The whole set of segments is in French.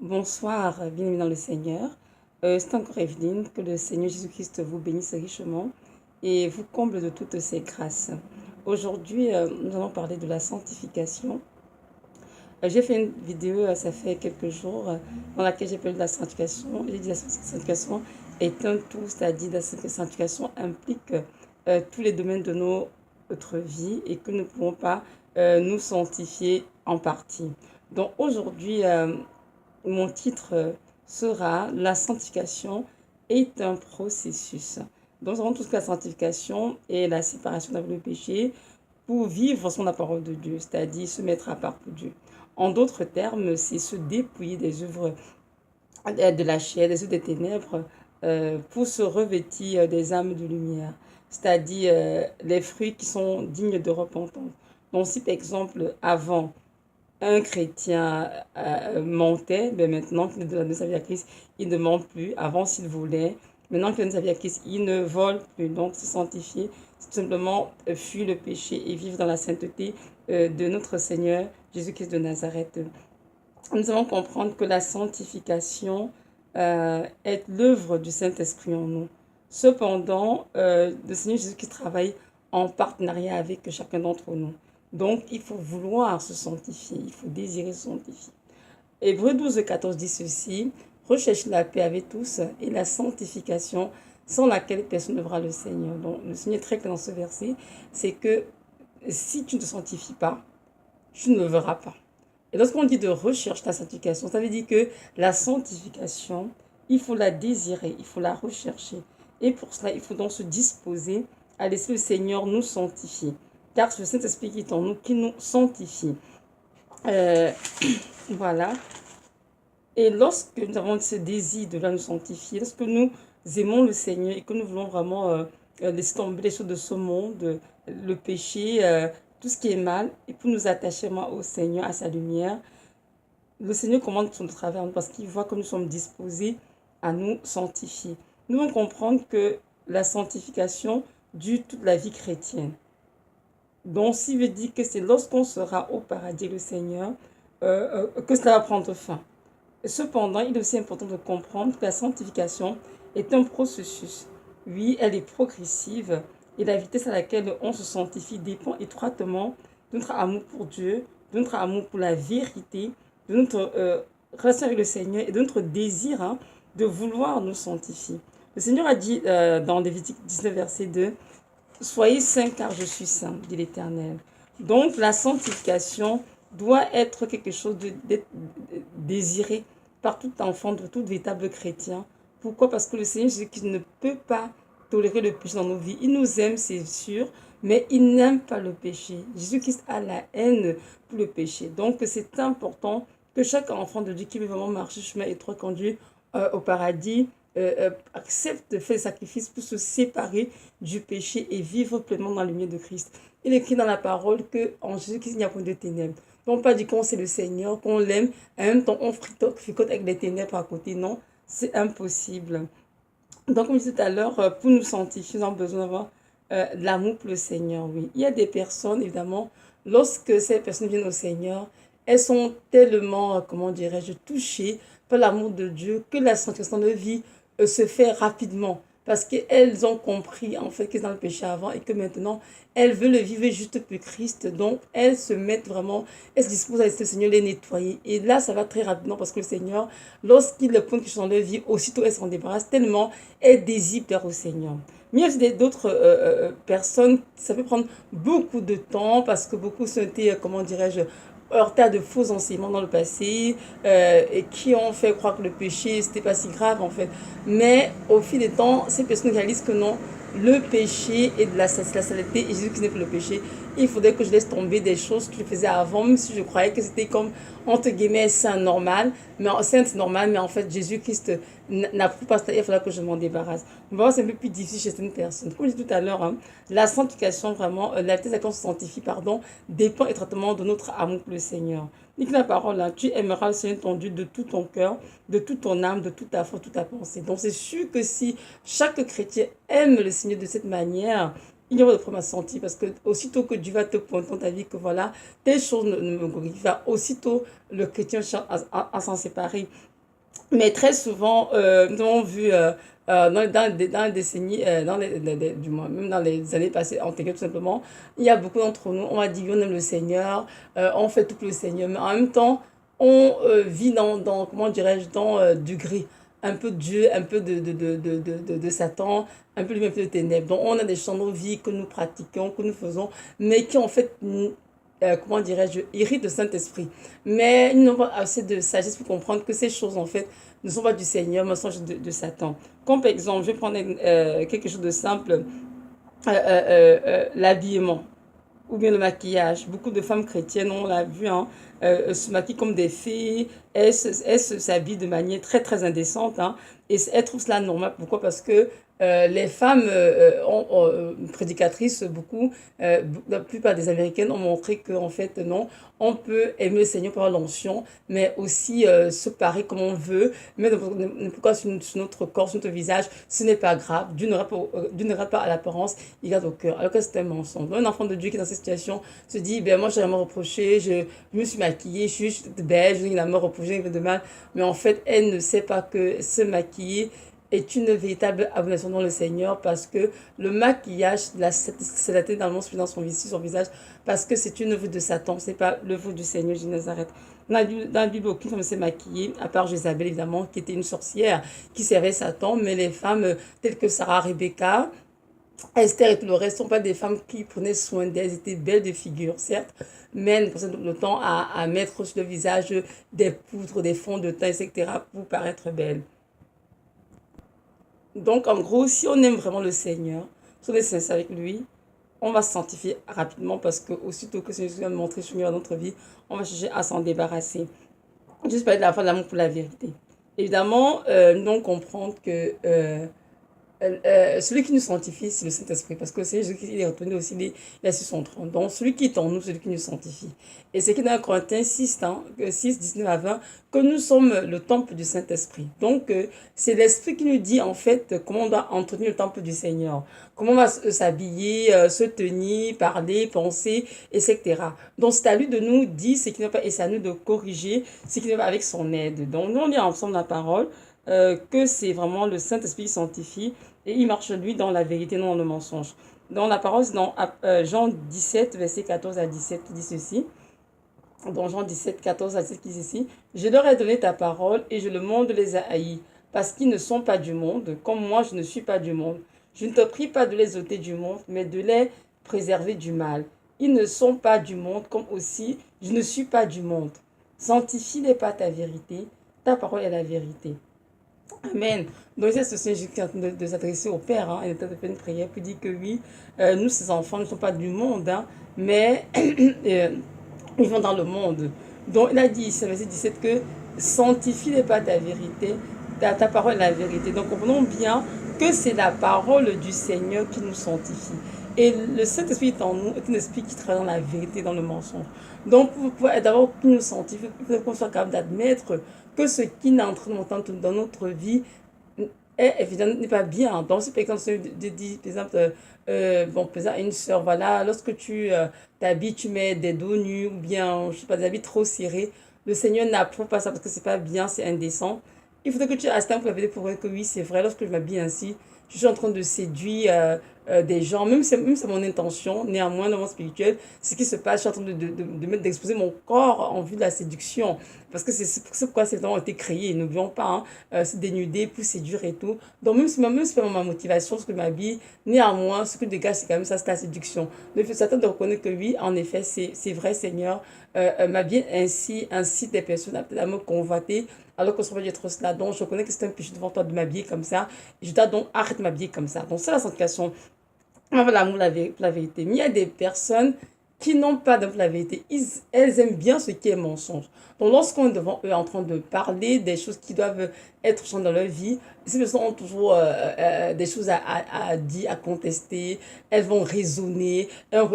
Bonsoir, bienvenue dans le Seigneur. C'est encore Evelyne, que le Seigneur Jésus-Christ vous bénisse richement et vous comble de toutes ses grâces. Aujourd'hui, nous allons parler de la sanctification. J'ai fait une vidéo, ça fait quelques jours, dans laquelle j'ai parlé de la sanctification. J'ai dit que la sanctification est un tout, c'est-à-dire que la sanctification implique tous les domaines de notre vie et que nous ne pouvons pas nous sanctifier en partie. Donc aujourd'hui, mon titre sera La sanctification est un processus. Donc, nous avons tout ce que la sanctification et la séparation d'avec le péché pour vivre son la parole de Dieu, c'est-à-dire se mettre à part pour Dieu. En d'autres termes, c'est se dépouiller des œuvres de la chair, des œuvres des ténèbres, pour se revêtir des âmes de lumière, c'est-à-dire les fruits qui sont dignes de repentance. Donc, si par exemple, avant, un chrétien mentait, mais maintenant qu'il donne sa vie à Christ, il ne ment plus. Avant, s'il voulait, maintenant qu'il donne sa vie à Christ, il ne vole plus. Donc, se sanctifier, c'est tout simplement fuir le péché et vivre dans la sainteté de notre Seigneur Jésus-Christ de Nazareth. Nous allons comprendre que la sanctification est l'œuvre du Saint-Esprit en nous. Cependant, le Seigneur Jésus-Christ travaille en partenariat avec chacun d'entre nous. Donc, il faut vouloir se sanctifier, il faut désirer se sanctifier. Hébreux 12, 14 dit ceci: recherchez la paix avec tous et la sanctification sans laquelle personne ne verra le Seigneur. Donc, le Seigneur est très clair dans ce verset, c'est que si tu ne te sanctifies pas, tu ne le verras pas. Et lorsqu'on dit de rechercher la sanctification, ça veut dire que la sanctification, il faut la désirer, il faut la rechercher. Et pour cela, il faut donc se disposer à laisser le Seigneur nous sanctifier. Car c'est le Saint-Esprit qui est en nous, qui nous sanctifie. Voilà. Et lorsque nous avons ce désir de nous sanctifier, lorsque nous aimons le Seigneur et que nous voulons vraiment laisser tomber les choses de ce monde, le péché, tout ce qui est mal, et pour nous attacher au Seigneur, à sa lumière, le Seigneur commande son travail en nous parce qu'il voit que nous sommes disposés à nous sanctifier. Nous devons comprendre que la sanctification dure toute la vie chrétienne. Donc, s'il veut dire que c'est lorsqu'on sera au paradis, le Seigneur, que cela va prendre fin. Cependant, il est aussi important de comprendre que la sanctification est un processus. Oui, elle est progressive et la vitesse à laquelle on se sanctifie dépend étroitement de notre amour pour Dieu, de notre amour pour la vérité, de notre relation avec le Seigneur et de notre désir de vouloir nous sanctifier. Le Seigneur a dit dans Lévitique 19, verset 2, « Soyez saints car je suis saint, dit l'Éternel. » Donc, la sanctification doit être quelque chose de désiré par tout enfant, de tout véritable chrétien. Pourquoi? Parce que le Seigneur Jésus-Christ ne peut pas tolérer le péché dans nos vies. Il nous aime, c'est sûr, mais il n'aime pas le péché. Jésus-Christ a la haine pour le péché. Donc, c'est important que chaque enfant de Dieu qui veut vraiment marcher chemin étroit conduit au paradis, accepte de faire le sacrifice pour se séparer du péché et vivre pleinement dans la lumière de Christ. Il écrit dans la parole qu'en Jésus-Christ, il n'y a point de ténèbres. Donc, pas du qu'on c'est le Seigneur, qu'on l'aime, en même temps on fricote avec les ténèbres à côté. Non, c'est impossible. Donc, comme je disais tout à l'heure, pour nous sanctifier, nous avons besoin d'avoir de l'amour pour le Seigneur, oui. Il y a des personnes, évidemment, lorsque ces personnes viennent au Seigneur, elles sont tellement, comment dirais-je, touchées par l'amour de Dieu que la sanctification de vie se fait rapidement. Parce qu'elles ont compris, en fait, qu'elles sont dans le péché avant et que maintenant, elles veulent vivre juste pour Christ. Donc, elles se mettent vraiment, elles se disposent à laisser le Seigneur les nettoyer. Et là, ça va très rapidement parce que le Seigneur, lorsqu'il prend quelque chose dans leur vie, aussitôt elles s'en débarrassent tellement elles désirent plaire au Seigneur. Mais il y a d'autres personnes, ça peut prendre beaucoup de temps parce que beaucoup sont été, comment dirais-je, heurtés à de faux enseignements dans le passé et qui ont fait croire que le péché, c'était pas si grave en fait. Mais au fil des temps, ces personnes réalisent que non, le péché et de la saleté et Jésus qui n'est plus le péché. Il faudrait que je laisse tomber des choses que je faisais avant, même si je croyais que c'était comme, entre guillemets, saint normal, mais sainte normal, mais en fait, Jésus-Christ n'approuve pas ça, il faudra que je m'en débarrasse. On va voir, c'est un peu plus difficile chez certaines personnes. Comme je disais tout à l'heure, la sanctification, vraiment, la vitesse à laquelle on se sanctifie, pardon, dépend étroitement de notre amour pour le Seigneur. Dit la parole, tu aimeras le Seigneur ton Dieu de tout ton cœur, de toute ton âme, de toute ta foi, toute ta pensée. Donc c'est sûr que si chaque chrétien aime le Seigneur de cette manière, il y aura de problème à sentir parce que aussitôt que Dieu va te pointer dans ta vie que voilà, telle chose ne me glorifie pas, aussitôt le chrétien cherche à s'en séparer. Mais très souvent, nous avons vu dans les décennies, du moins, même dans les années passées, antérieures tout simplement, il y a beaucoup d'entre nous, on va dire on aime le Seigneur, on fait tout pour le Seigneur, mais en même temps, on vit comment dirais-je, dans du gris, un peu de Dieu, un peu de Satan, un peu lui-même de ténèbres. Donc on a des champs de nos vies que nous pratiquons, que nous faisons, mais qui en fait comment dirais-je, irritent le Saint-Esprit. Mais ils n'ont pas assez de sagesse pour comprendre que ces choses, en fait, ne sont pas du Seigneur, mais sont de Satan. Comme par exemple, je vais prendre quelque chose de simple, l'habillement ou bien le maquillage. Beaucoup de femmes chrétiennes, on l'a vu, hein, se maquillent comme des fées, elles s'habillent de manière très très indécente, hein, et elles trouvent cela normal. Pourquoi? Parce que les femmes prédicatrices, beaucoup, la plupart des Américaines ont montré que en fait non, on peut aimer le Seigneur par l'onction, mais aussi se parer comme on veut, mais n'importe quoi sur notre corps, sur notre visage, ce n'est pas grave. Dieu ne regarde pas à l'apparence, il regarde au cœur. Alors que c'est un mensonge. Un enfant de Dieu qui est dans cette situation se dit, ben moi j'ai rien à me reprocher, je me suis maquillée, je suis belle, je n'ai rien à me reprocher, rien de mal. Mais en fait, elle ne sait pas que se maquiller est une véritable abomination dans le Seigneur parce que le maquillage, c'est la tête dans son visage, parce que c'est une œuvre de Satan, c'est pas l'œuvre du Seigneur de Nazareth. Dans la Bible, aucune femme s'est maquillée, à part Jézabel évidemment, qui était une sorcière, qui servait Satan, mais les femmes telles que Sarah, Rebecca, Esther et tout le reste ne sont pas des femmes qui prenaient soin d'elles, elles étaient belles de figure, certes, mais elles ne passaient le temps à mettre sur le visage des poudres, des fonds de teint, etc. pour paraître belles. Donc, en gros, si on aime vraiment le Seigneur, si on est sincère avec lui, on va se sanctifier rapidement parce que aussitôt que le Seigneur vient de montrer son dans notre vie, on va chercher à s'en débarrasser. Juste parler de la foi de l'amour pour la vérité. Évidemment, nous devons comprendre que celui qui nous sanctifie, c'est le Saint-Esprit. Parce que le Seigneur Jésus, il est retourné aussi, il a su son trône. Donc, celui qui est en nous, celui qui nous sanctifie. Et c'est qui dans Corinthiens 6, hein, 6, 19 à 20, que nous sommes le temple du Saint-Esprit. Donc, c'est l'Esprit qui nous dit, en fait, comment on doit entretenir le temple du Seigneur. Comment on va s'habiller, se tenir, parler, penser, etc. Donc, c'est à lui de nous dire ce qui ne va pas, et c'est à nous de corriger ce qui ne va pas avec son aide. Donc, nous, on lit ensemble la parole, que c'est vraiment le Saint-Esprit qui sanctifie et il marche lui dans la vérité, non dans le mensonge. Dans la parole, c'est dans Jean 17, verset 14 à 17, qui dit ceci. Dans Jean 17, 14 à 17, qui dit ceci. Je leur ai donné ta parole et le monde les a haïs, parce qu'ils ne sont pas du monde, comme moi je ne suis pas du monde. Je ne te prie pas de les ôter du monde, mais de les préserver du mal. Ils ne sont pas du monde, comme aussi je ne suis pas du monde. Sanctifie-les par ta vérité, ta parole est la vérité. Amen. Donc, c'est Jésus qui est en train de s'adresser au Père. Hein. Il est en train de faire une prière pour dire que oui, nous, ces enfants, ne sont pas du monde, hein, mais ils vont dans le monde. Donc, il a dit ici, verset 17, que sanctifie-les pas ta vérité, ta parole est la vérité. Donc, comprenons bien que c'est la parole du Seigneur qui nous sanctifie. Et le Saint-Esprit est en nous, est un esprit qui travaille dans la vérité, dans le mensonge. Donc, pour d'abord qu'il nous sanctifie, il faut qu'on soit capable d'admettre que ce qui est en train de monter dans notre vie est évidemment n'est pas bien. Donc, c'est par exemple, par exemple, bon, par exemple, une soeur, voilà, lorsque tu t'habilles, tu mets des dos nus ou bien, je sais pas, des habits trop serrés, le Seigneur n'approuve pas ça parce que c'est pas bien, c'est indécent. Il faudrait que tu restes un peu la pour que oui, c'est vrai, lorsque je m'habille ainsi, je suis en train de séduire des gens, même si c'est mon intention, néanmoins, dans mon spirituel, ce qui se passe, je suis en train d'exposer mon corps en vue de la séduction. Parce que c'est pourquoi ces temps ont été créés. N'oublions pas, hein, se dénuder pour séduire et tout. Donc, même si c'est pas ma motivation, ce que je m'habille, néanmoins, ce que dégage, c'est quand même ça, c'est la séduction. Donc, il faut s'attendre de reconnaître que oui, en effet, c'est vrai, Seigneur, m'habiller ainsi incite des personnes à me convoiter, alors qu'on se va être cela. Donc, je reconnais que c'est un péché devant toi de m'habiller comme ça. Je dois donc arrêter de m'habiller comme ça. Donc, c'est la sanctification. L'amour, la vérité. Mais il y a des personnes qui n'ont pas de la vérité. Elles aiment bien ce qui est mensonge. Donc, lorsqu'on est devant eux en train de parler des choses qui doivent être changées dans leur vie, ces personnes ont toujours des choses à dire, à contester. Elles vont raisonner.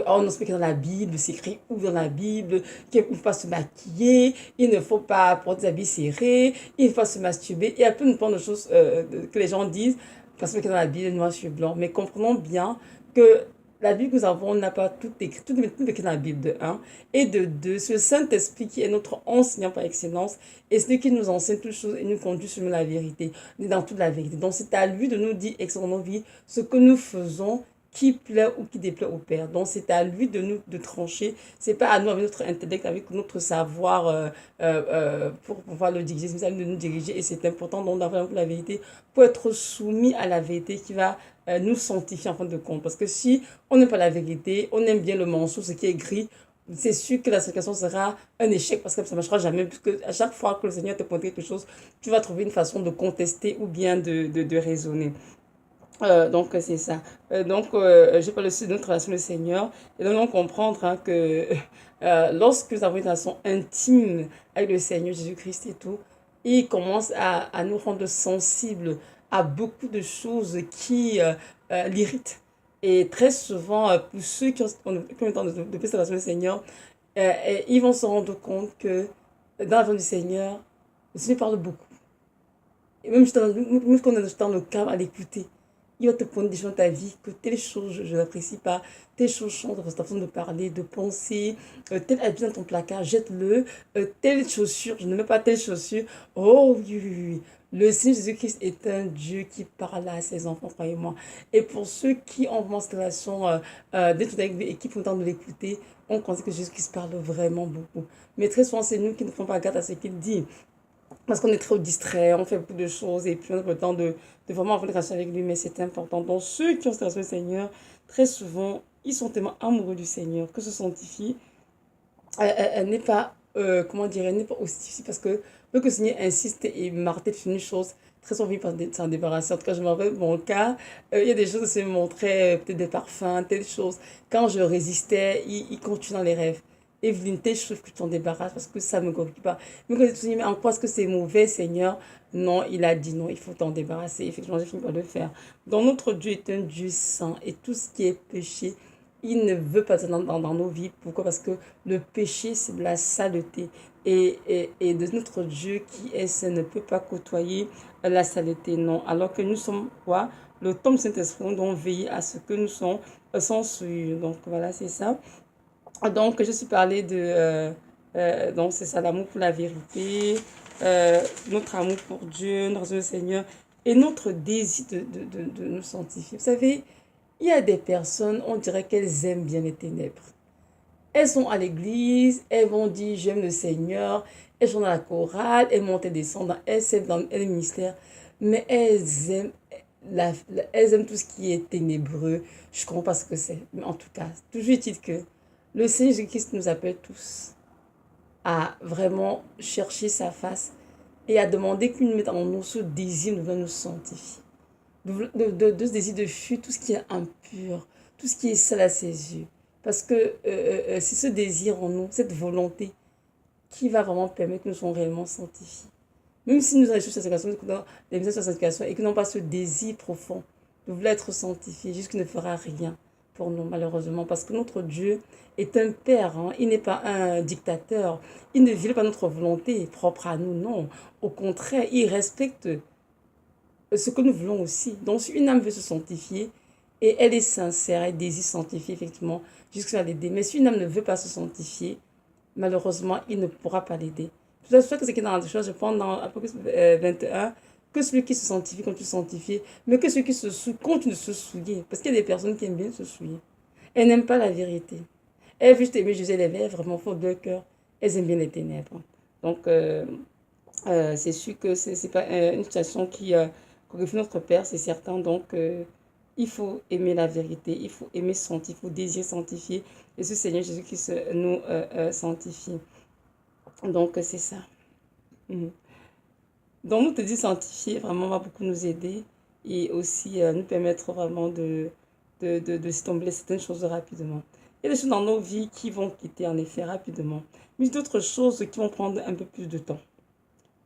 On explique dans la Bible, c'est écrit où dans la Bible, qu'il ne faut pas se maquiller, il ne faut pas porter des habits serrés, il ne faut pas se masturber. Il y a plein de choses que les gens disent parce que dans la Bible, noir sur blanc. Mais comprenons bien que la Bible que nous avons n'a pas tout écrit, tout écrit dans la Bible de un. Et de deux, c'est le Saint-Esprit qui est notre enseignant par excellence et c'est lui qui nous enseigne toutes choses et nous conduit sur la vérité, dans toute la vérité. Donc c'est à lui de nous dire, dans nos vies, ce que nous faisons, qui plaît ou qui déplaît au Père. Donc c'est à lui de nous de trancher. C'est pas à nous avec notre intellect, avec notre savoir pour pouvoir le diriger. C'est à lui de nous diriger et c'est important donc d'avoir la vérité pour être soumis à la vérité qui va nous sanctifier en fin de compte. Parce que si on n'aime pas la vérité, on aime bien le mensonge, ce qui est gris, c'est sûr que la sanctification sera un échec parce que ça ne marchera jamais. Puisque à chaque fois que le Seigneur te pointe quelque chose, tu vas trouver une façon de contester ou bien de raisonner. Donc, c'est ça. Je parle aussi de notre relation avec le Seigneur. Et donc, on comprendre hein, que lorsque nous avons une relation intime avec le Seigneur Jésus-Christ et tout, il commence à nous rendre sensibles à beaucoup de choses qui l'irritent. Et très souvent, pour ceux qui ont le temps de cette relation avec le Seigneur, ils vont se rendre compte que dans la vie du Seigneur, le Seigneur parle beaucoup. Et même quand on est dans le calme à l'écouter, il va te prendre des choses dans ta vie que telle chose je n'apprécie pas, telle chose change dans ta façon de parler, de penser, tel habit dans ton placard, jette-le, telle chaussure, je ne mets pas telle chaussure. Oh oui, oui, oui. Le Seigneur Jésus-Christ est un Dieu qui parle à ses enfants, croyez-moi. Et pour ceux qui ont vraiment cette relation d'être avec lui et qui font le temps de l'écouter, on constate que Jésus-Christ parle vraiment beaucoup. Mais très souvent, c'est nous qui ne faisons pas garde à ce qu'il dit. Parce qu'on est trop distrait, on fait beaucoup de choses et puis on a pas le temps de vraiment avoir une relation avec lui, mais c'est important. Donc ceux qui ont cette relation avec le Seigneur, très souvent, ils sont tellement amoureux du Seigneur que se sanctifier, elle n'est pas, comment dire, elle n'est pas aussi difficile parce que le Seigneur insiste et martèle sur une chose, très souvent, il peut s'en débarrasser. En tout cas, je me rappelle mon cas, il y a des choses qui me montraient, peut-être des parfums, telle chose. Quand je résistais, il continue dans les rêves. Evelyne, telle chose que tu t'en débarrasses parce que ça ne me corrige pas. Mais quand tu dis, mais en quoi est-ce que c'est mauvais, Seigneur? Non, il a dit non, il faut t'en débarrasser. Effectivement, j'ai fini par le faire. Donc, notre Dieu est un Dieu saint et tout ce qui est péché, il ne veut pas ça dans nos vies. Pourquoi? Parce que le péché, c'est de la saleté. Et de notre Dieu qui est saint ne peut pas côtoyer la saleté, non. Alors que nous sommes quoi? Le temps du Saint-Esprit, donc veiller à ce que nous sommes sans souillure. Donc voilà, c'est ça. Donc je suis parlé de... donc c'est ça, l'amour pour la vérité, notre amour pour Dieu, notre Seigneur, et notre désir de nous sanctifier. Vous savez, il y a des personnes, on dirait qu'elles aiment bien les ténèbres. Elles sont à l'église, elles vont dire j'aime le Seigneur, elles sont dans la chorale, elles montent et descendent, elles servent dans le ministère, mais elles aiment tout ce qui est ténébreux. Je ne comprends pas ce que c'est, mais en tout cas, toujours est-il que le Seigneur Jésus-Christ nous appelle tous à vraiment chercher sa face et à demander qu'il nous mette en nous ce désir de nous sanctifier. De ce désir de fuir tout ce qui est impur, tout ce qui est sale à ses yeux. Parce que c'est ce désir en nous, cette volonté, qui va vraiment permettre que nous soyons réellement sanctifiés. Même si nous avons des choses de des messages de sanctification et que nous n'avons pas ce désir profond de vouloir être sanctifiés, juste qu'il ne fera rien pour nous, malheureusement. Parce que notre Dieu est un Père, hein. Il n'est pas un dictateur. Il ne viole pas notre volonté propre à nous, non. Au contraire, il respecte ce que nous voulons aussi. Donc, si une âme veut se sanctifier, et elle est sincère, elle désire sanctifier, effectivement, jusqu'à l'aider. Mais si une âme ne veut pas se sanctifier, malheureusement, il ne pourra pas l'aider. C'est pour ça que c'est qui dans la chose, je prends dans Apocalypse 21, que celui qui se sanctifie continue de se sanctifier, mais que celui qui se souille continue de se souiller. Parce qu'il y a des personnes qui aiment bien se souiller. Elles n'aiment pas la vérité. Elles veulent juste aimer Jésus, les verts, vraiment fort de cœur. Elles aiment bien les ténèbres. Donc, c'est sûr que ce n'est pas une situation qui glorifie notre Père, c'est certain. Donc, il faut aimer la vérité, il faut aimer sanctifier, il faut désirer sanctifier. Et ce Seigneur Jésus qui nous sanctifie. Donc, c'est ça. Mhm. Donc, nous te dit sanctifier, vraiment, va beaucoup nous aider et aussi nous permettre vraiment de tomber certaines choses rapidement. Il y a des choses dans nos vies qui vont quitter en effet rapidement, mais d'autres choses qui vont prendre un peu plus de temps.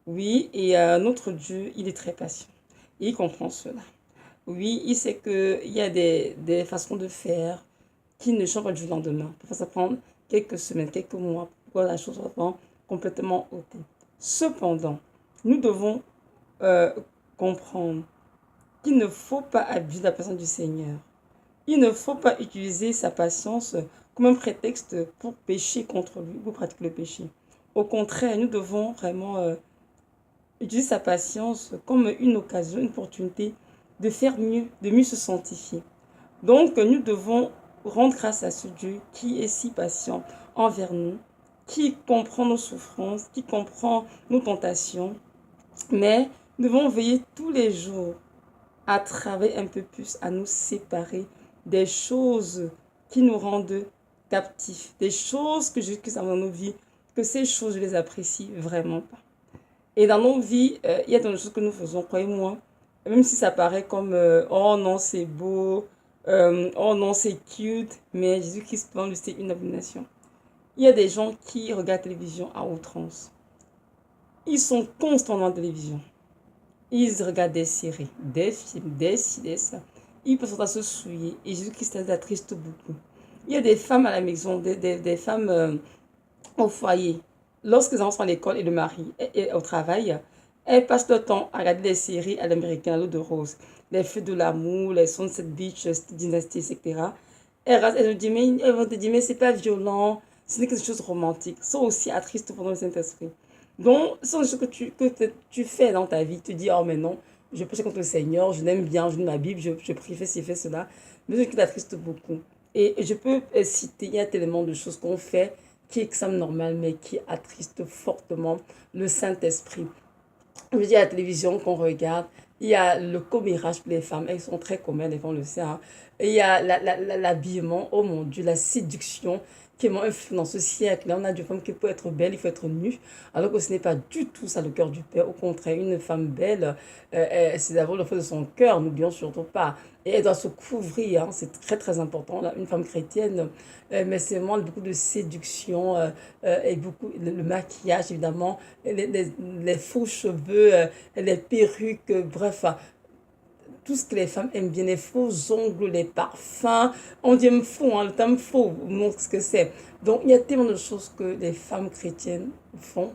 Oui, et notre Dieu, il est très patient. Et il comprend cela. Oui, il sait qu'il y a des façons de faire qui ne changent pas du lendemain. Parfois, ça prend quelques semaines, quelques mois pour que la chose soit complètement ôtée. Cependant, nous devons comprendre qu'il ne faut pas abuser de la personne du Seigneur. il ne faut pas utiliser sa patience comme un prétexte pour pécher contre lui, pour pratiquer le péché. Au contraire, nous devons vraiment utiliser sa patience comme une occasion, une opportunité de faire mieux, de mieux se sanctifier. Donc, nous devons rendre grâce à ce Dieu qui est si patient envers nous, qui comprend nos souffrances, qui comprend nos tentations. Mais nous devons veiller tous les jours à travailler un peu plus, à nous séparer des choses qui nous rendent captifs, des choses que Jésus-Christ a dans nos vies, que ces choses, je les apprécie vraiment pas. Et dans nos vies, il y a des choses que nous faisons, croyez-moi, même si ça paraît comme oh non, c'est beau, oh non, c'est cute, mais Jésus-Christ, pour lui, c'est une abomination. Il y a des gens qui regardent la télévision à outrance. Ils sont constamment dans la télévision. Ils regardent des séries, des films, des ci, des ça. Ils peuvent se souiller. Et Jésus-Christ les attriste beaucoup. Il y a des femmes à la maison, des femmes au foyer. Lorsque les enfants sont à l'école et le mari est au travail, elles passent le temps à regarder des séries à l'américain, à l'eau de rose. Les feux de l'amour, les Sunset Beach, Dynasty, etc. Elles vont te dire, mais c'est pas violent, ce n'est que des choses romantiques. Ça aussi attriste pendant le Saint-Esprit. Donc, ce sont des choses que tu fais dans ta vie. Tu te dis, oh mais non, je pêche contre le Seigneur, je l'aime bien, je lis ma Bible, je prie, fais ci, fais cela. Mais ce qui t'attriste beaucoup. Et je peux citer, il y a tellement de choses qu'on fait qui est extrêmement normal, mais qui attriste fortement le Saint-Esprit. Je dis à la télévision qu'on regarde, il y a le commérage pour les femmes, elles sont très communes, les femmes le savent. Il y a l'habillement, oh mon Dieu, la séduction qui est influente dans ce siècle. Là, on a des femmes qui peuvent être belles, il faut être nue, alors que ce n'est pas du tout ça le cœur du Père. Au contraire, une femme belle, c'est d'abord le fait de son cœur, n'oublions surtout pas. Et elle doit se couvrir, hein, c'est très très important. Là, une femme chrétienne, mais c'est vraiment beaucoup de séduction et beaucoup le maquillage évidemment, les faux cheveux, les perruques, bref, tout ce que les femmes aiment bien, les faux ongles, les parfums. On dit faux, hein, le terme faux montre ce que c'est. Donc il y a tellement de choses que les femmes chrétiennes font,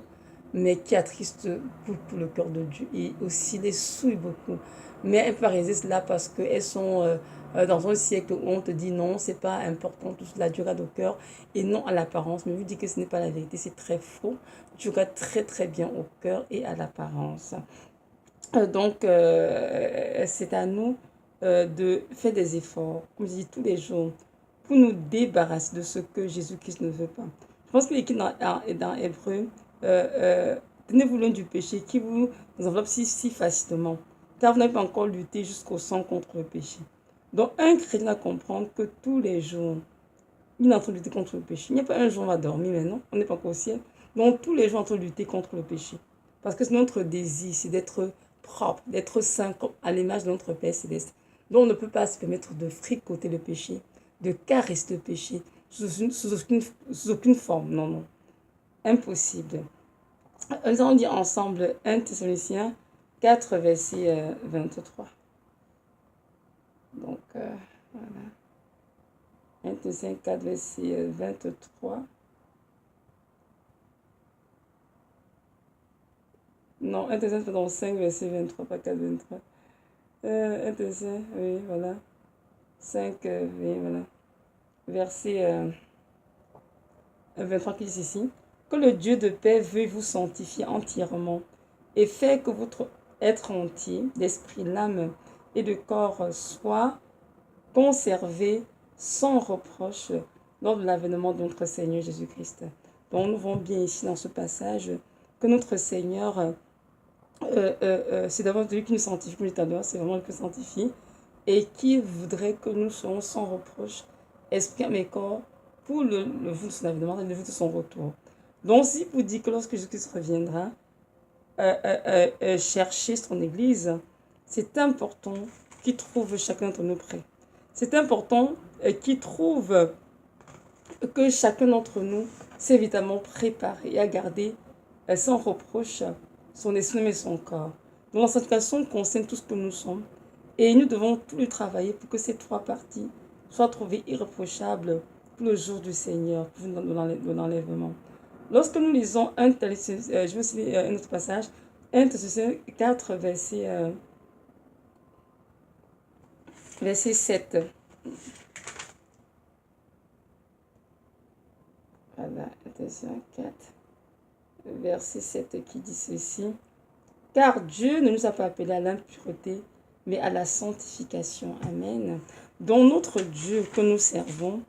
mais qui attristent beaucoup le cœur de Dieu et aussi les souillent beaucoup. Mais elles peuvent résister là parce qu'elles sont dans un siècle où on te dit non, c'est pas important, tout cela, Dieu regarde au cœur et non à l'apparence. Mais vous dit que ce n'est pas la vérité, c'est très faux. Dieu regarde très très bien au cœur et à l'apparence. Donc, c'est à nous de faire des efforts, comme je dis tous les jours, pour nous débarrasser de ce que Jésus-Christ ne veut pas. Je pense qu'il est écrit dans Hébreu, tenez-vous loin du péché qui vous enveloppe si facilement, car vous n'avez pas encore lutté jusqu'au sang contre le péché. Donc, un chrétien doit comprendre que tous les jours, il est en train de lutter contre le péché. Il n'y a pas un jour où on va dormir maintenant, on n'est pas encore au ciel. Donc, tous les jours, on est en train de lutter contre le péché. Parce que notre désir, c'est d'être propre, d'être saint à l'image de notre Père céleste. Donc on ne peut pas se permettre de fricoter le péché, de caresser le péché sous aucune forme. Non, non. Impossible. Nous allons dire ensemble 1 Thessaloniciens 4, verset 23. Donc, voilà. 1 Thessaloniciens 4, verset 23. Non, 1 Thessaloniciens 5, verset 23, pas 4, 23. 1 Thessaloniciens, oui, voilà. 5, oui, voilà. Verset 23 qui dit ici. Que le Dieu de paix veuille vous sanctifier entièrement et faire que votre être entier, d'esprit, l'âme et de corps soit conservé sans reproche lors de l'avènement de notre Seigneur Jésus-Christ. Donc nous voyons bien ici dans ce passage que notre Seigneur, c'est d'abord celui qui nous sanctifie, comme je t'adore, c'est vraiment le qui nous sanctifie, et qui voudrait que nous soyons sans reproche, esprit, âme et corps, pour le jour de son avènement et le jour de son retour. Donc, si vous dites que lorsque Jésus-Christ reviendra, chercher son Église, c'est important qu'il trouve chacun d'entre nous prêt. C'est important qu'il trouve que chacun d'entre nous s'est évidemment préparé à garder sans reproche son esprit et son corps. Donc, la sanctification concerne tout ce que nous sommes. Et nous devons tout lui travailler pour que ces trois parties soient trouvées irréprochables pour le jour du Seigneur, pour de l'enlèvement. Lorsque nous lisons je vais aussi lire un autre passage, 1 Thessaloniciens 4, verset 7. Voilà, attention, 4, verset 7 qui dit ceci. Car Dieu ne nous a pas appelés à l'impureté, mais à la sanctification. Amen. Donc notre Dieu que nous servons,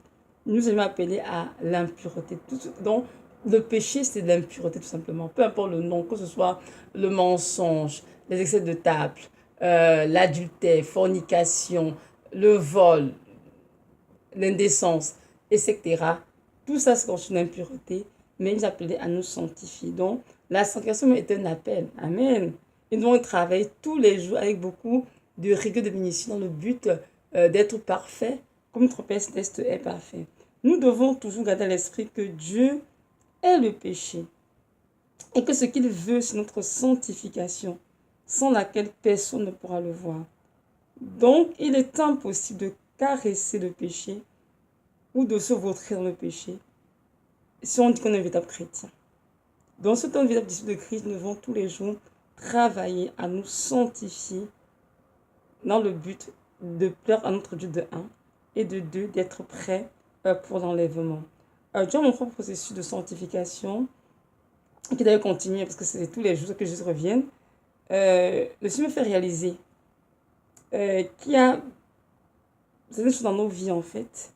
nous avons appelé à l'impureté. Donc le péché, c'est de l'impureté tout simplement. Peu importe le nom, que ce soit le mensonge, les excès de table, l'adultère, fornication, le vol, l'indécence, etc. Tout ça, c'est une impureté, mais il nous appelait à nous sanctifier. Donc, la sanctification est un appel. Amen. Et nous devons travailler tous les jours avec beaucoup de rigueur de ministère dans le but d'être parfait, comme notre Père Céleste est parfait. Nous devons toujours garder à l'esprit que Dieu est le péché et que ce qu'il veut, c'est notre sanctification, sans laquelle personne ne pourra le voir. Donc, il est impossible de caresser le péché ou de se vautrer dans le péché si on dit qu'on est un véritable chrétien. Dans ce temps de véritable disciple de Christ, nous devons tous les jours travailler à nous sanctifier dans le but de plaire à notre Dieu de 1 et de 2, d'être prêt pour l'enlèvement. Durant mon propre processus de sanctification, qui d'ailleurs continue parce que c'est tous les jours que je revienne, le Seigneur me fait réaliser qu'il y a certaines choses dans nos vies en fait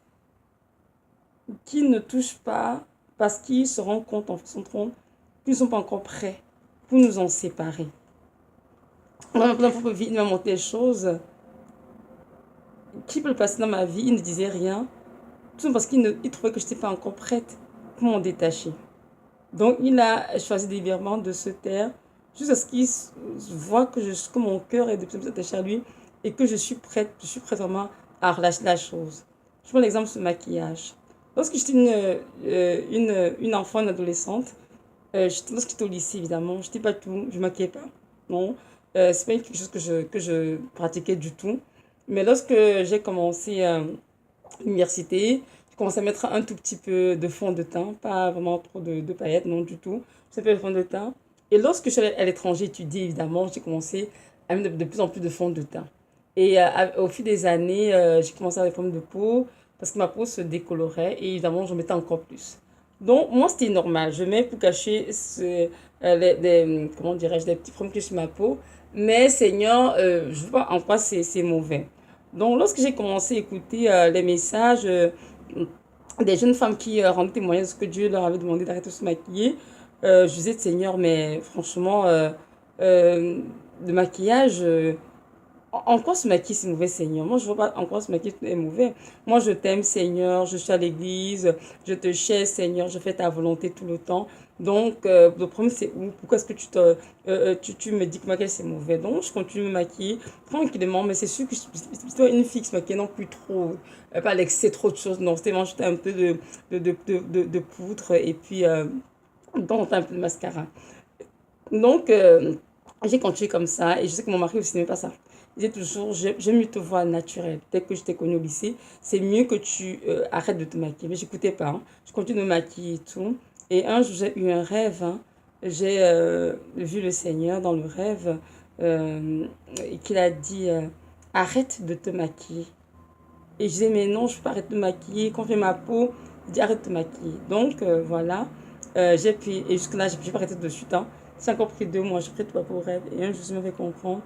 qui ne touchent pas parce qu'ils se rendent compte en fait, qu'ils ne sont pas encore prêts pour nous en séparer. Dans ma propre vie, il m'a montré des choses qui peut passer dans ma vie, il ne disait rien, tout parce qu'il trouvait que je n'étais pas encore prête pour m'en détacher. Donc il a choisi délibérément de se taire jusqu'à ce qu'il voit que mon cœur est de plus en plus attaché à lui et que je suis prête vraiment à relâcher la chose. Je prends l'exemple de ce maquillage. Lorsque j'étais une enfant, une adolescente, lorsque j'étais au lycée évidemment, je n'étais pas tout, je ne maquillais pas, non. C'est pas quelque chose que je pratiquais du tout. Mais lorsque j'ai commencé l'université, j'ai commencé à mettre un tout petit peu de fond de teint, pas vraiment trop de paillettes, non du tout. J'ai fait le fond de teint. Et lorsque je suis allée à l'étranger étudier, évidemment, j'ai commencé à mettre de plus en plus de fond de teint. Et au fil des années, j'ai commencé à avoir des problèmes de peau parce que ma peau se décolorait et évidemment, j'en mettais encore plus. Donc, moi, c'était normal. Je mets pour cacher comment dirais-je, des petits problèmes que j'ai sur ma peau. Mais Seigneur, je vois en quoi c'est mauvais. Donc, lorsque j'ai commencé à écouter les messages des jeunes femmes qui rendaient témoignage de ce que Dieu leur avait demandé d'arrêter de se maquiller, je disais, Seigneur, mais franchement, le maquillage, en quoi se maquiller c'est mauvais, Seigneur? Moi, je ne vois pas en quoi se maquiller est mauvais. Moi, je t'aime, Seigneur, je suis à l'église, je te cherche, Seigneur, je fais ta volonté tout le temps. Donc, le problème, c'est où? Pourquoi est-ce que tu me dis que maquiller c'est mauvais? Donc, je continue de me maquiller tranquillement, mais c'est sûr que je suis une fille qui se maquille non plus trop, pas l'excès, trop de choses. Non, c'était moi, j'étais un peu de poudre et puis, donc, un peu de mascara. Donc, j'ai continué comme ça et je sais que mon mari aussi n'aimait pas ça. Il disait toujours, j'aime mieux te voir naturelle. Dès que je t'ai connue au lycée, c'est mieux que tu arrêtes de te maquiller. Mais j'écoutais pas. Hein. Je continue de me maquiller et tout. Et un jour, j'ai eu un rêve. Hein. J'ai vu le Seigneur dans le rêve et qu'il a dit, arrête de te maquiller. Et je disais, mais non, je ne peux pas arrêter de me maquiller. Quand je fais ma peau, il dit, arrête de te maquiller. Donc, voilà. J'ai pris, et jusque-là, je n'ai pas arrêté de suite. Hein. C'est encore pris 2 mois, j'ai pris tout pour rêve. Et un jour, je me fais comprendre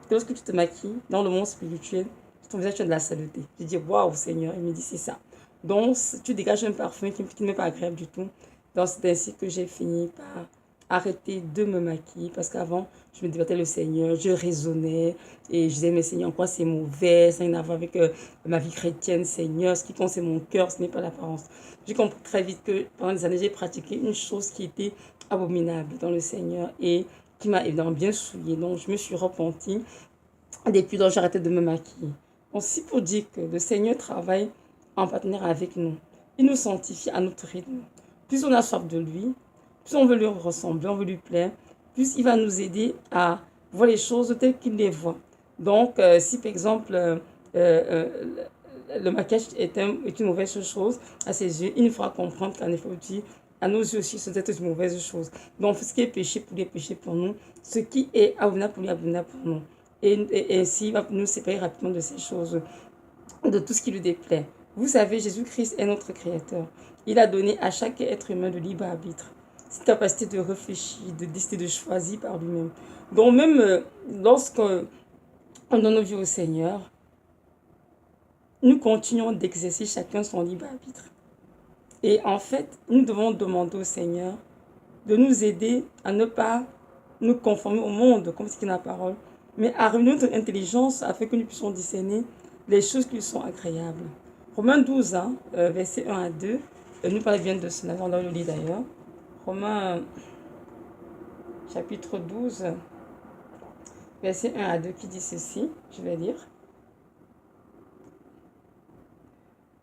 que lorsque tu te maquilles dans le monde spirituel, ton visage, tu as de la saleté. J'ai dit, waouh, Seigneur. Il me dit, c'est ça. Donc, tu dégages un parfum qui ne m'est pas agréable du tout. Donc, c'est ainsi que j'ai fini par arrêter de me maquiller parce qu'avant, je me débattais le Seigneur, je raisonnais et je disais, mais Seigneur, en quoi c'est mauvais, ça n'a rien à voir avec ma vie chrétienne, Seigneur, ce qui compte, c'est mon cœur, ce n'est pas l'apparence. J'ai compris très vite que pendant des années, j'ai pratiqué une chose qui était abominable dans le Seigneur et qui m'a évidemment bien souillée. Donc, je me suis repentie. Depuis lors, j'ai arrêté de me maquiller. Aussi pour dire que le Seigneur travaille en partenaire avec nous. Il nous sanctifie à notre rythme. Plus on a soif de lui, plus on veut lui ressembler, on veut lui plaire, plus il va nous aider à voir les choses telles qu'il les voit. Donc, si par exemple, le maquillage est une mauvaise chose à ses yeux, il nous fera comprendre qu'en effet, à nos yeux aussi, c'est une mauvaise chose. Donc, ce qui est péché pour lui est péché pour nous. Ce qui est abominable pour lui est abominable pour nous. Et ainsi, il va nous séparer rapidement de ces choses, de tout ce qui lui déplaît. Vous savez, Jésus-Christ est notre Créateur. Il a donné à chaque être humain de libre arbitre, cette capacité de réfléchir, de décider, de choisir par lui-même. Donc même lorsqu'on donne nos vies au Seigneur, nous continuons d'exercer chacun son libre arbitre. Et en fait, nous devons demander au Seigneur de nous aider à ne pas nous conformer au monde, comme c'est la parole, mais à réunir notre intelligence afin que nous puissions discerner les choses qui sont agréables. Romains 12, versets 1 à 2, nous parlons bien de cela, on le lit d'ailleurs. Romains chapitre 12, verset 1 à 2 qui dit ceci, je vais lire.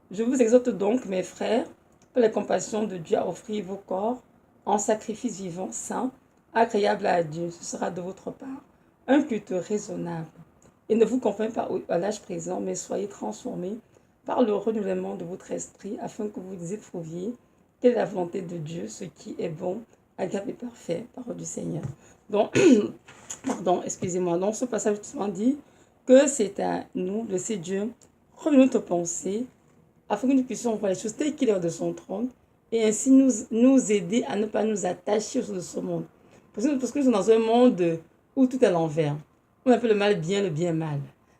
Je vous exhorte donc, mes frères, par la compassion de Dieu, à offrir vos corps en sacrifice vivant, saint, agréable à Dieu. Ce sera de votre part un culte raisonnable. Et ne vous conformez pas à l'âge présent, mais soyez transformés par le renouvellement de votre esprit, afin que vous éprouviez quelle est la volonté de Dieu, ce qui est bon, agréable et parfait, parole du Seigneur. Donc, pardon, excusez-moi. Donc, ce passage justement dit que c'est à nous, le Seigneur Dieu, revenir notre pensée, afin que nous puissions voir les choses telles qu'il est de son trône, et ainsi nous aider à ne pas nous attacher aux choses de ce monde. Parce que nous sommes dans un monde où tout est à l'envers. On appelle le mal bien, le bien mal.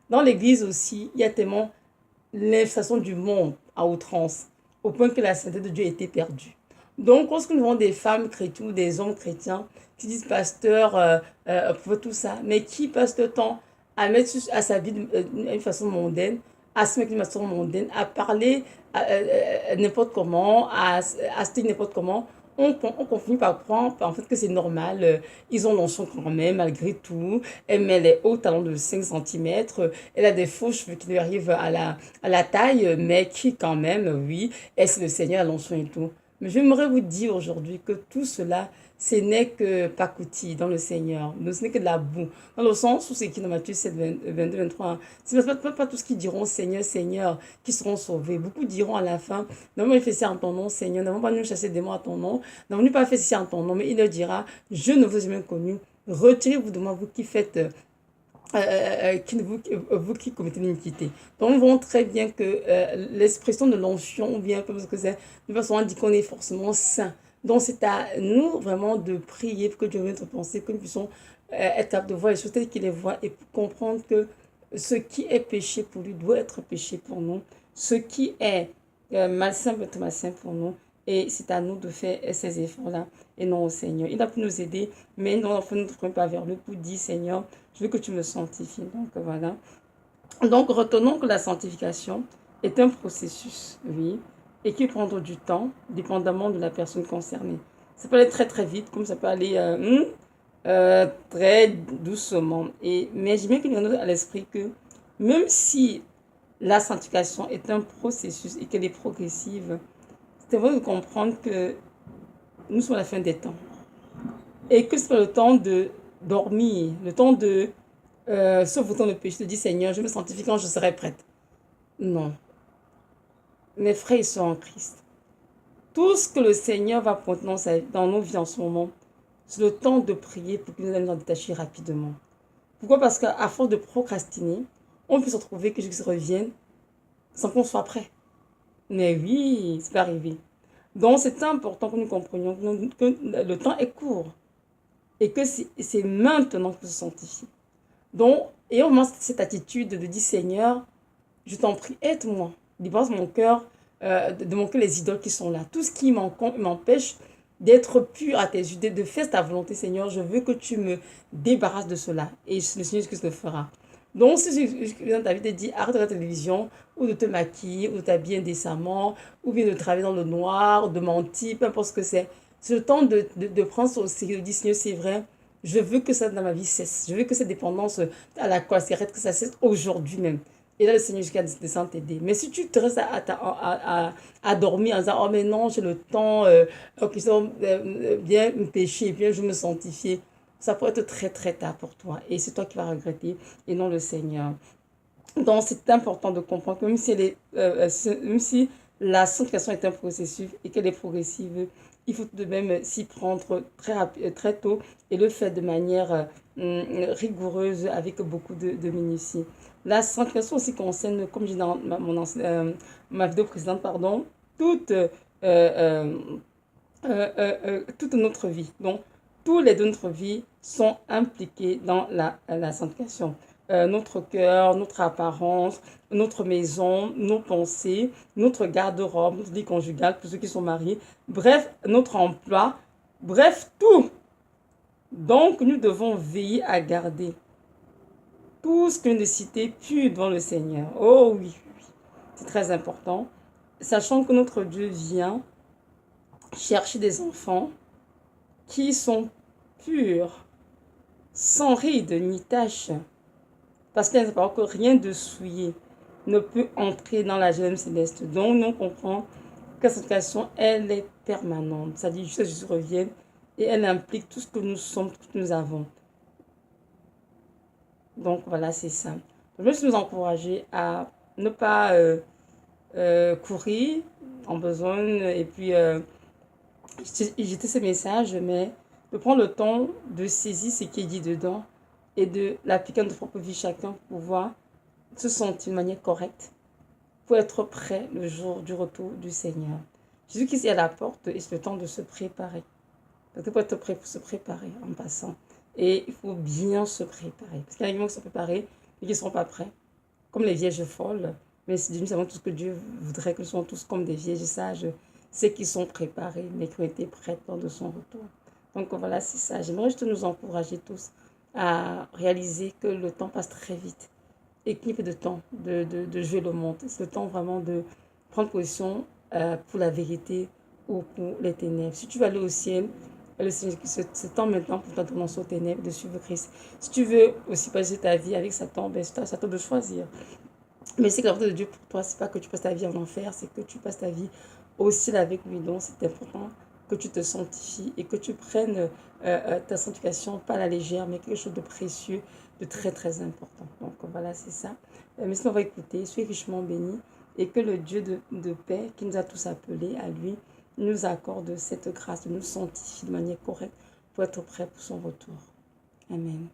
Dans l'église aussi, il y a tellement l'infestation du monde à outrance, au point que la sainteté de Dieu a été perdue. Donc, lorsque nous avons des femmes chrétiennes ou des hommes chrétiens qui disent pasteur, pour tout ça, mais qui passe le temps à mettre à sa vie d'une façon mondaine, à se mettre d'une façon mondaine, à parler n'importe comment, à se dire n'importe comment, on finit par croire en fait que c'est normal. Ils ont l'onction quand même, malgré tout. Elle est haute, talons de 5 cm. Elle a des faux cheveux qui lui arrivent à la taille, mais qui quand même, oui, et c'est le Seigneur à l'onction et tout. Mais j'aimerais vous dire aujourd'hui que tout cela, ce n'est que pacoutis dans le Seigneur. Ce n'est que de la boue. Dans le sens où c'est écrit dans Matthieu 7, 22, 23. Ce n'est pas tous qui diront Seigneur, Seigneur, qui seront sauvés. Beaucoup diront à la fin, nous avons fait ça en ton nom, Seigneur. Nous n'avons pas nous chasser des mots à ton nom. Nous n'avons pas fait ça en ton nom. Mais il leur dira, je ne vous ai même connu. Retirez-vous de moi, vous qui faites... vous qui commettez l'iniquité. Donc, nous voyons très bien que l'expression de l'onction, ou bien comme ce que c'est, de façon on dit qu'on est forcément saint. Donc, c'est à nous vraiment de prier pour que Dieu vienne notre pensée, que nous puissions être capables de voir les choses telles qu'il les voit et comprendre que ce qui est péché pour lui doit être péché pour nous. Ce qui est malsain doit être malsain pour nous. Et c'est à nous de faire ces efforts-là et non au Seigneur. Il a pu nous aider, mais nous ne nous pas vers lui pour dire Seigneur, je veux que tu me sanctifies. Donc voilà. Donc retenons que la sanctification est un processus, oui, et qui prend du temps, dépendamment de la personne concernée. Ça peut aller très très vite, comme ça peut aller très doucement. Mais j'ai bien qu'il y en a à l'esprit que même si la sanctification est un processus et qu'elle est progressive, c'est vrai de comprendre que nous sommes à la fin des temps. Et que c'est pas le temps de dormir, le temps de sauf au temps de péché, de dire Seigneur, je me sanctifie quand je serai prête. Non. Mes frères, ils sont en Christ. Tout ce que le Seigneur va prendre dans nos vies en ce moment, c'est le temps de prier pour que nous allions nous en détacher rapidement. Pourquoi? Parce qu'à force de procrastiner, on peut se retrouver que Jésus revienne sans qu'on soit prêt. Mais oui, c'est pas arrivé. Donc, c'est important que nous comprenions que le temps est court et que c'est maintenant qu'il faut se sanctifier. Donc, ayons vraiment cette attitude de dire Seigneur, je t'en prie, aide-moi. Libère mon cœur de manquer les idoles qui sont là. Tout ce qui m'empêche d'être pur à tes yeux, de faire ta volonté, Seigneur, je veux que tu me débarrasses de cela. Et le Seigneur Jésus le fera. Donc, si dans ta vie te dit arrête de la télévision, ou de te maquiller, ou de t'habiller indécemment, ou bien de travailler dans le noir, de mentir, peu importe ce que c'est le temps de prendre ça au sérieux, de dire Seigneur, c'est vrai, je veux que ça dans ma vie cesse. Je veux que cette dépendance à la cigarette, que ça cesse aujourd'hui même. Et là, le Seigneur jusqu'à descendre t'aider. Mais si tu te restes à dormir en disant, oh mais non, j'ai le temps, bien me pécher, bien je me sanctifier, ça pourrait être très très tard pour toi. Et c'est toi qui vas regretter et non le Seigneur. Donc, c'est important de comprendre que même si la sanctification est un processus et qu'elle est progressive, il faut tout de même s'y prendre très tôt et le faire de manière rigoureuse avec beaucoup de minutie. La sanctification aussi concerne, comme je dis dans ma vidéo précédente, toute euh, toute notre vie. Donc, tous les de notre vie sont impliqués dans la sanctification. Notre cœur, notre apparence, notre maison, nos pensées, notre garde-robe, notre vie conjugale pour ceux qui sont mariés, bref, notre emploi, bref, tout. Donc, nous devons veiller à garder tout ce que nous citons pur devant le Seigneur. Oh oui, oui, c'est très important. Sachant que notre Dieu vient chercher des enfants qui sont purs, sans ride ni tache, parce qu'il n'y a pas que rien de souillé ne peut entrer dans la Jérusalem céleste. Donc, nous comprenons que cette situation, elle est permanente. Ça dit juste que Jésus revienne et elle implique tout ce que nous sommes, tout ce que nous avons. Donc, voilà, c'est ça. Je veux juste nous encourager à ne pas courir en besogne et puis jeter ces messages, mais de prendre le temps de saisir ce qui est dit dedans et de l'appliquer dans notre propre vie chacun pour pouvoir se sentir de manière correcte pour être prêt le jour du retour du Seigneur. Jésus-Christ est à la porte et c'est le temps de se préparer. Parce que pour être prêt, il faut se préparer en passant. Et il faut bien se préparer. Parce qu'il y a des gens qui sont préparés et qui ne seront pas prêts. Comme les vierges folles. Mais nous savons tout ce que Dieu voudrait que nous soyons tous comme des vierges sages. Ceux qui sont préparés, mais qui ont été prêts lors de son retour. Donc voilà, c'est ça. J'aimerais juste nous encourager tous à réaliser que le temps passe très vite. Et qu'il n'y a pas de temps de jouer le monde. C'est le temps vraiment de prendre position pour la vérité ou pour les ténèbres. Si tu veux aller au ciel, c'est temps maintenant pour toi de renoncer aux ténèbres, de suivre Christ. Si tu veux aussi passer ta vie avec Satan, ben c'est à toi de choisir. Mais c'est que la volonté de Dieu pour toi, c'est pas que tu passes ta vie en enfer, c'est que tu passes ta vie au ciel avec lui. Donc c'est important que tu te sanctifies et que tu prennes ta sanctification, pas à la légère, mais quelque chose de précieux, de très très important. Donc voilà, c'est ça. Mais sinon, on va écouter, soyez richement bénis et que le Dieu de paix qui nous a tous appelés à lui, nous accorde cette grâce de nous sanctifier de manière correcte pour être prêts pour son retour. Amen.